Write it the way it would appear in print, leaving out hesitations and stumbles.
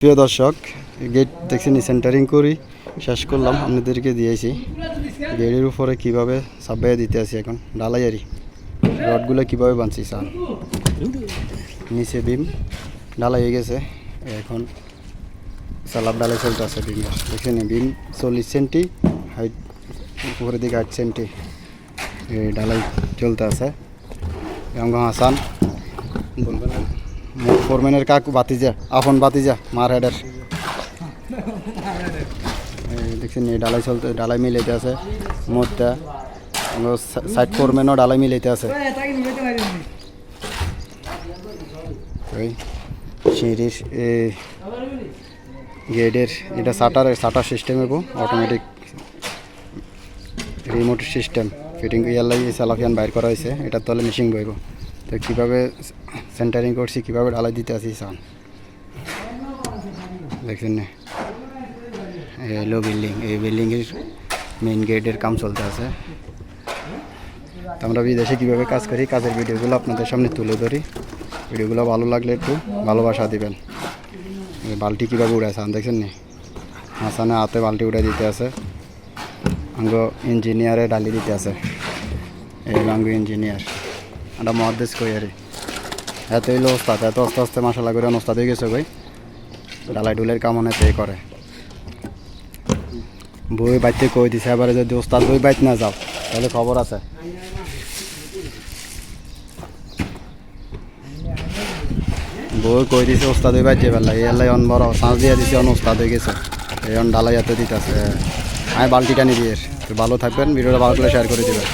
প্রিয় দর্শক, গেট দেখছেন সেন্টারিং করি শেষ করলাম, আপনাদেরকে দিয়েছি গেটের উপরে কিভাবে সাবাইয়া দিতে আছি। এখন ডালাইয়ারি রডগুলো কিভাবে বানছি স্যার, নিচে বিম ঢালাই হয়ে গেছে, এখন সালাব ডালাই চলতে আছে। বিম দেখছেন, বিম 40 সেন্টি হাইট, উপরের দিকে 8 সেন্টি ঢালাই চলতে আছে। রঙ্গ হাসান বলবেন ফোরম্যানের কাকু বাতিজা, আপন বাতিজা মার হেডের দেখছেন, এই ডালাই চলতে, ডালাই মিলাইতে আছে। মোটটা সাইড ফোরম্যানও ডালাই মিলাইতে আছে। সিঁড়ির গেটের এটা সাটার সিস্টেম এবং অটোমেটিক রিমোট সিস্টেম ফিটিং ইয়ারলাই সালাফিয়ান বাইর করা হয়েছে। এটার তলে মেশিন বইব। তো কীভাবে সেন্টারিং করছি, কীভাবে ডালাই দিতে আসি সান দেখছেন না, এলো বিল্ডিং, এই বিল্ডিংয়ের মেইন গেটের কাম চলতে আছে। তো আমরা বিদেশে কীভাবে কাজ করি, কাজের ভিডিওগুলো আপনাদের সামনে তুলে ধরি। ভিডিওগুলো ভালো লাগলে একটু ভালোবাসা দিবেন। বালতি কীভাবে উড়ায় সান দেখছেন নি, হাসানে হাতে বালতি উড়ে দিতে আছে। আঙ্গ ইঞ্জিনিয়ারে ডালি দিতে আছে। এই আঙ্গ ইঞ্জিনিয়ার একটা মহাদেশ কই আরে এত হইলো ওস্তাদ, এত আস্তে আস্তে মাসালা করে ওস্তাদ হয়ে গেছে ভাই। ডালাই ডুলের কাম অনেক করে বই বাইতে কই দিছে। এবারে যদি ওস্তাদ বই বাইতে না যাও তাহলে খবর আছে। বই কই দিছে ওস্তাদ হয়ে বাইতে বেলা এই এলাই অন বড় সাঁজ দিয়ে দিছে, অন ওস্তাদ হয়ে গেছে। এই অন ডালাই এত দিতে আছে। আমি বালতিটা নিয়ে দিয়ে ভালো থাকবেন, ভিডিওটা ভালো করে শেয়ার করে দেবেন।